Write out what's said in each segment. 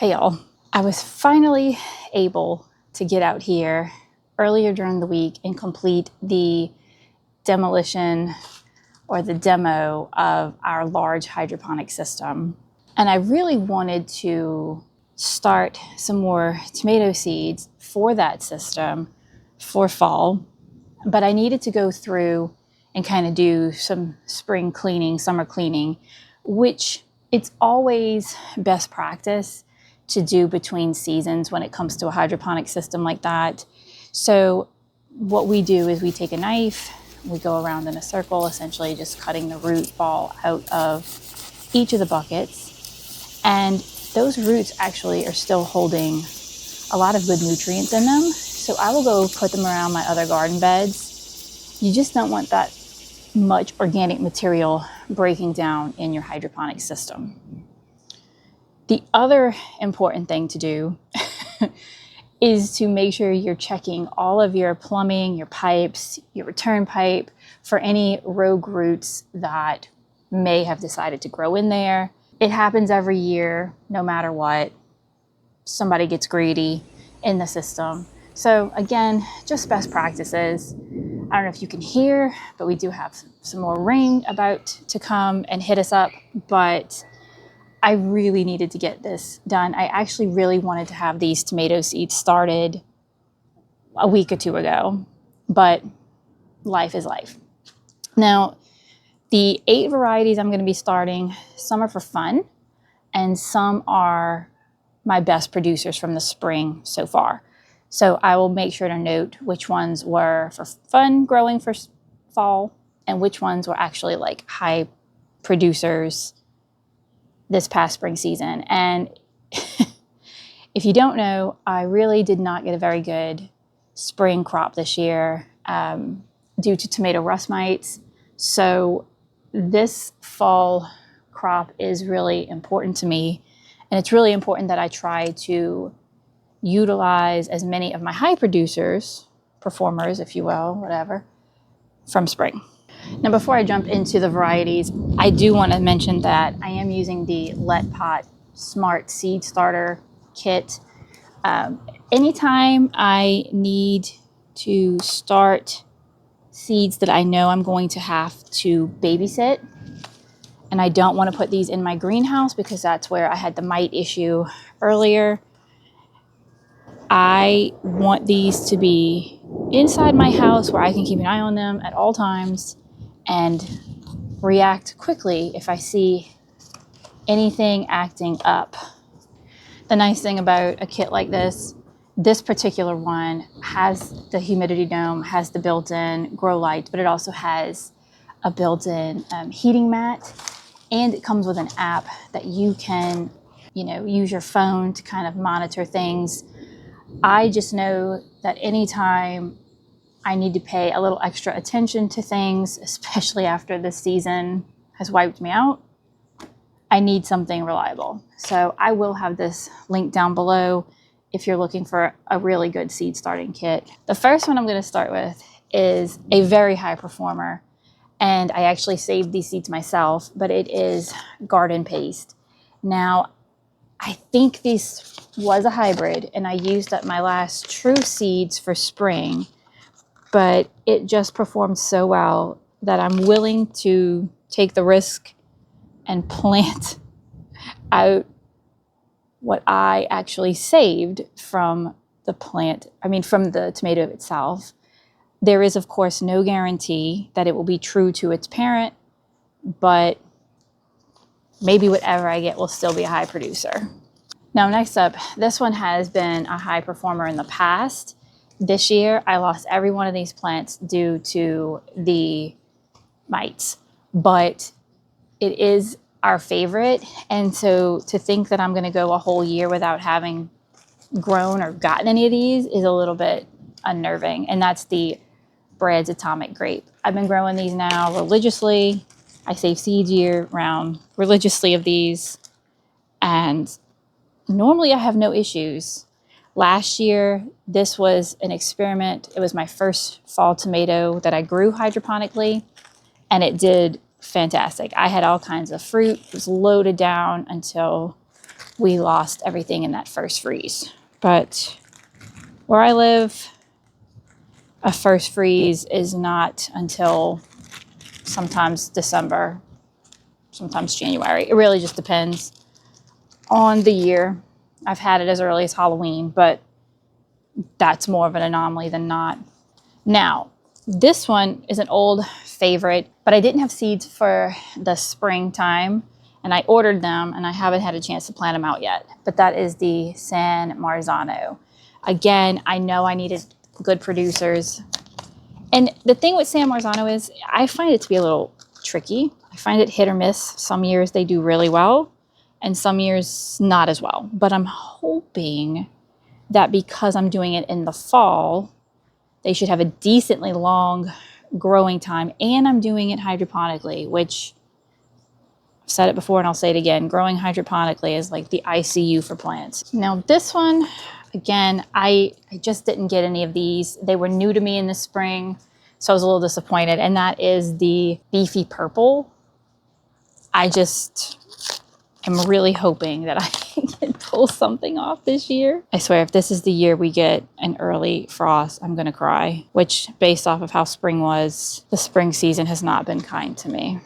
Hey y'all, I was finally able to get out here earlier during the week and complete the demolition or the demo of our large hydroponic system. And I really wanted to start some more tomato seeds for that system for fall, but I needed to go through and kind of do some spring cleaning, summer cleaning, which it's always best practice to do between seasons when it comes to a hydroponic system like that. So what we do is we take a knife, we go around in a circle, essentially just cutting the root ball out of each of the buckets. And those roots actually are still holding a lot of good nutrients in them. So I will go put them around my other garden beds. You just don't want that much organic material breaking down in your hydroponic system. The other important thing to do is to make sure you're checking all of your plumbing, your pipes, your return pipe for any rogue roots that may have decided to grow in there. It happens every year, no matter what. Somebody gets greedy in the system. So again, just best practices. I don't know if you can hear, but we do have some more rain about to come and hit us up, but I really needed to get this done. I actually really wanted to have these tomato seeds started a week or two ago, but life is life. Now, the 8 varieties I'm going to be starting, some are for fun, and some are my best producers from the spring so far. So I will make sure to note which ones were for fun growing for fall and which ones were actually like high producers this past spring season. And if you don't know, I really did not get a very good spring crop this year due to tomato rust mites. So this fall crop is really important to me. And it's really important that I try to utilize as many of my high producers, performers, if you will, whatever, from spring. Now, before I jump into the varieties, I do want to mention that I am using the Let Pot Smart Seed Starter Kit. Anytime I need to start seeds that I know I'm going to have to babysit, and I don't want to put these in my greenhouse because that's where I had the mite issue earlier, I want these to be inside my house where I can keep an eye on them at all times and react quickly if I see anything acting up. The nice thing about a kit like this particular one has the humidity dome, has the built-in grow light, but it also has a built-in heating mat, and it comes with an app that you can, use your phone to kind of monitor things. I just know that anytime I need to pay a little extra attention to things, especially after this season has wiped me out, I need something reliable. So I will have this link down below if you're looking for a really good seed starting kit. The first one I'm going to start with is a very high performer, and I actually saved these seeds myself, but it is garden paste. Now, I think this was a hybrid, and I used up my last true seeds for spring, but it just performed so well that I'm willing to take the risk and plant out what I actually saved from the from the tomato itself. There is, of course, no guarantee that it will be true to its parent, but maybe whatever I get will still be a high producer. Now, next up, this one has been a high performer in the past. This year, I lost every one of these plants due to the mites, but it is our favorite. And so to think that I'm going to go a whole year without having grown or gotten any of these is a little bit unnerving. And that's the Brad's Atomic Grape. I've been growing these now religiously. I save seeds year round religiously of these. And normally I have no issues. Last year, this was an experiment. It was my first fall tomato that I grew hydroponically, and it did fantastic. I had all kinds of fruit. It was loaded down until we lost everything in that first freeze. But where I live, a first freeze is not until sometimes December, sometimes January. It really just depends on the year. I've had it as early as Halloween, but that's more of an anomaly than not. Now, this one is an old favorite, but I didn't have seeds for the springtime, and I ordered them, and I haven't had a chance to plant them out yet. But that is the San Marzano. Again, I know I needed good producers. And the thing with San Marzano is I find it to be a little tricky. I find it hit or miss. Some years they do really well, and some years not as well. But I'm hoping that because I'm doing it in the fall, they should have a decently long growing time, and I'm doing it hydroponically, which I've said it before and I'll say it again. Growing hydroponically is like the ICU for plants. Now this one, again, I just didn't get any of these. They were new to me in the spring, so I was a little disappointed. And that is the Beefy Purple. I just am really hoping that I can pull something off this year. I swear, if this is the year we get an early frost, I'm gonna cry, which based off of how spring was, the spring season has not been kind to me.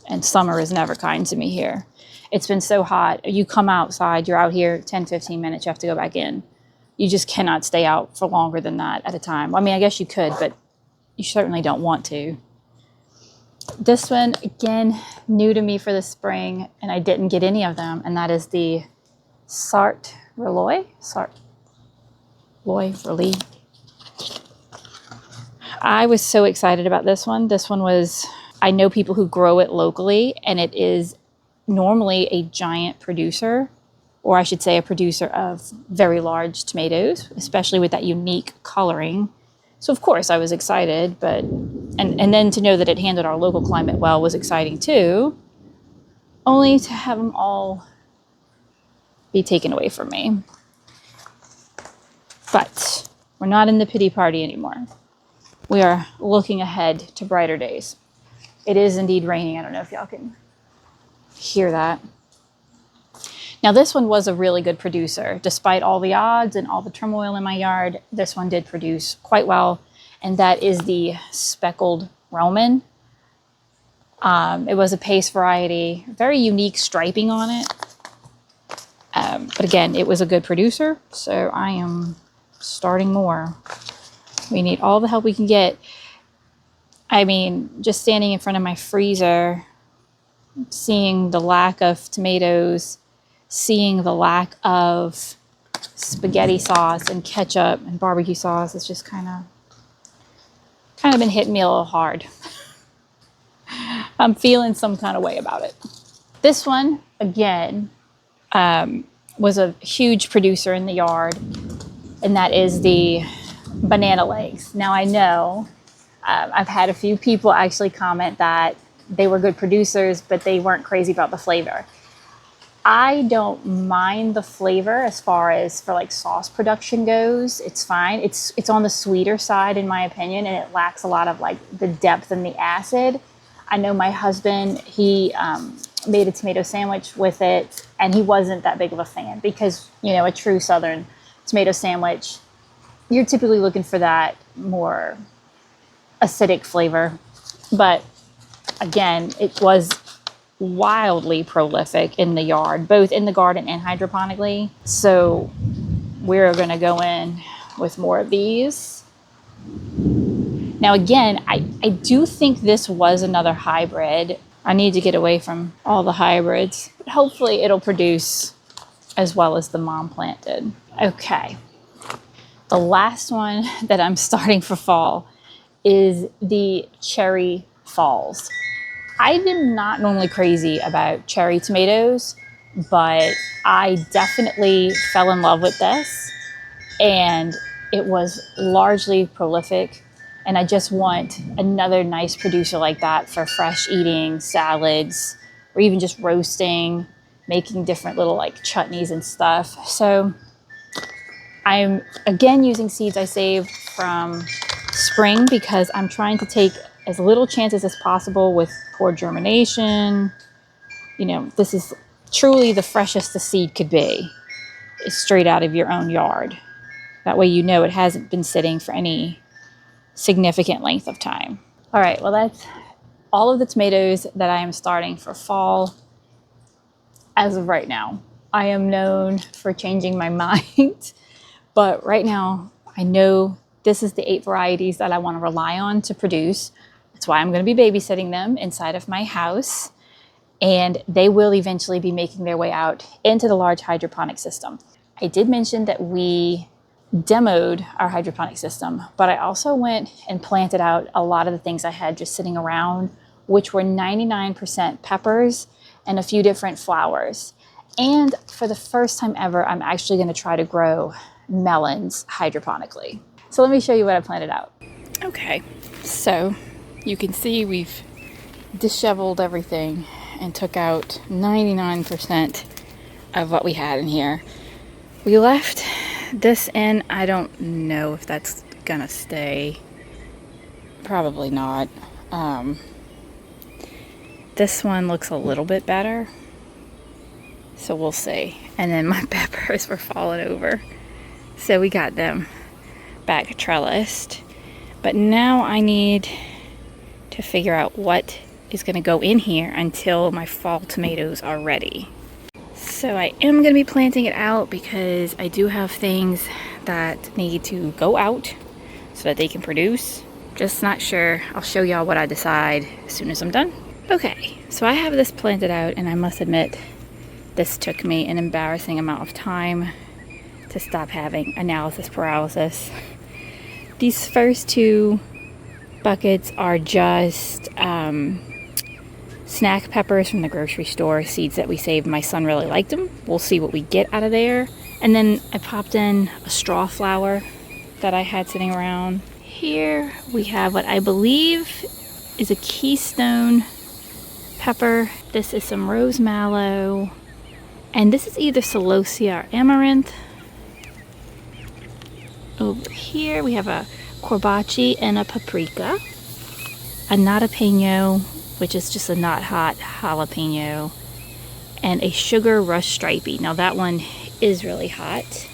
And summer is never kind to me here. It's been so hot. You come outside, you're out here 10, 15 minutes, you have to go back in. You just cannot stay out for longer than that at a time. I mean, I guess you could, but you certainly don't want to. This one, again, new to me for the spring, and I didn't get any of them, and that is the Sartre-Reloy. I was so excited about this one. This one was, I know people who grow it locally, and it is normally a giant producer, or I should say a producer of very large tomatoes, especially with that unique coloring. So of course I was excited, but and then to know that it handled our local climate well was exciting too, only to have them all be taken away from me. But we're not in the pity party anymore. We are looking ahead to brighter days. It is indeed raining. I don't know if y'all can hear that. Now this one was a really good producer. Despite all the odds and all the turmoil in my yard, this one did produce quite well. And that is the Speckled Roman. It was a pace variety, very unique striping on it. But again, it was a good producer. So I am starting more. We need all the help we can get. I mean, just standing in front of my freezer, seeing the lack of tomatoes, seeing the lack of spaghetti sauce and ketchup and barbecue sauce, it's just kind of been hitting me a little hard. I'm feeling some kind of way about it. This one, again, was a huge producer in the yard, and that is the banana legs. Now I know I've had a few people actually comment that they were good producers, but they weren't crazy about the flavor. I don't mind the flavor as far as for like sauce production goes. It's fine. It's on the sweeter side in my opinion, and it lacks a lot of like the depth and the acid. I know my husband, he made a tomato sandwich with it, and he wasn't that big of a fan because, you know, a true Southern tomato sandwich, you're typically looking for that more acidic flavor. But again, it was wildly prolific in the yard, both in the garden and hydroponically. So we're going to go in with more of these. Now again, I do think this was another hybrid. I need to get away from all the hybrids, but hopefully it'll produce as well as the mom plant did. Okay, the last one that I'm starting for fall is the Cherry Falls. I'm not normally crazy about cherry tomatoes, but I definitely fell in love with this, and it was largely prolific. And I just want another nice producer like that for fresh eating, salads, or even just roasting, making different little like chutneys and stuff. So I'm again using seeds I saved from spring because I'm trying to take as little chances as possible with poor germination. You know, this is truly the freshest the seed could be is straight out of your own yard. That way you know it hasn't been sitting for any significant length of time. All right, well, that's all of the tomatoes that I am starting for fall as of right now. I am known for changing my mind, but right now I know this is the 8 varieties that I want to rely on to produce. That's why I'm going to be babysitting them inside of my house, and they will eventually be making their way out into the large hydroponic system. I did mention that we demoed our hydroponic system, but I also went and planted out a lot of the things I had just sitting around, which were 99% peppers and a few different flowers. And for the first time ever, I'm actually going to try to grow melons hydroponically. So let me show you what I planted out. Okay, so you can see we've disheveled everything and took out 99% of what we had in here. We left this in. I don't know if that's gonna stay. Probably not. This one looks a little bit better, so we'll see. And then my peppers were falling over, so we got them back trellised. But now I need to figure out what is going to go in here until my fall tomatoes are ready. So I am going to be planting it out because I do have things that need to go out so that they can produce. Just not sure. I'll show y'all what I decide as soon as I'm done. Okay, so I have this planted out, and I must admit this took me an embarrassing amount of time to stop having analysis paralysis. These first 2 buckets are just snack peppers from the grocery store, seeds that we saved. My son really liked them. We'll see what we get out of there. And then I popped in a straw flower that I had sitting around. Here we have what I believe is a keystone pepper. This is some rose mallow. And this is either celosia or amaranth. Over here we have a corbaci and a paprika, a notapeno, which is just a not hot jalapeno, and a sugar rush stripey. Now that one is really hot.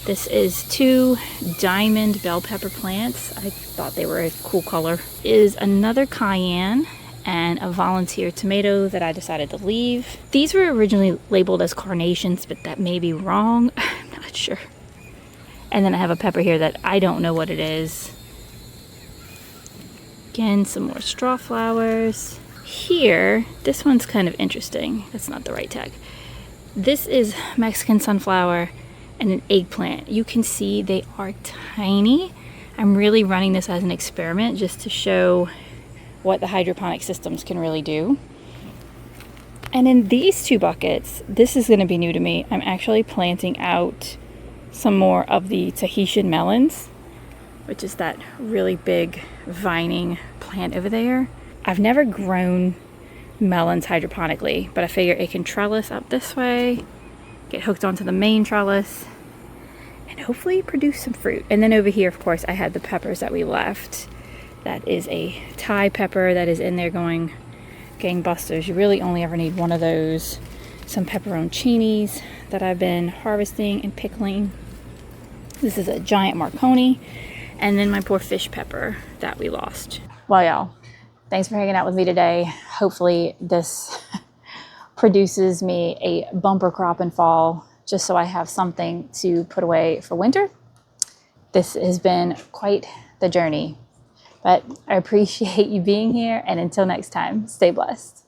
This is 2 diamond bell pepper plants. I thought they were a cool color. Is another cayenne and a volunteer tomato that I decided to leave. These were originally labeled as carnations, but that may be wrong. I'm not sure. And then I have a pepper here that I don't know what it is. Again, some more straw flowers. Here, this one's kind of interesting. That's not the right tag. This is Mexican sunflower and an eggplant. You can see they are tiny. I'm really running this as an experiment just to show what the hydroponic systems can really do. And in these 2 buckets, this is going to be new to me. I'm actually planting out some more of the Tahitian melons, which is that really big vining plant over there. I've never grown melons hydroponically, but I figure it can trellis up this way, get hooked onto the main trellis, and hopefully produce some fruit. And then over here, of course, I had the peppers that we left. That is a Thai pepper that is in there going gangbusters. You really only ever need one of those. Some pepperoncinis that I've been harvesting and pickling. This is a giant Marconi. And then my poor fish pepper that we lost. Well, y'all, thanks for hanging out with me today. Hopefully this produces me a bumper crop in fall, just so I have something to put away for winter. This has been quite the journey, but I appreciate you being here. And until next time, stay blessed.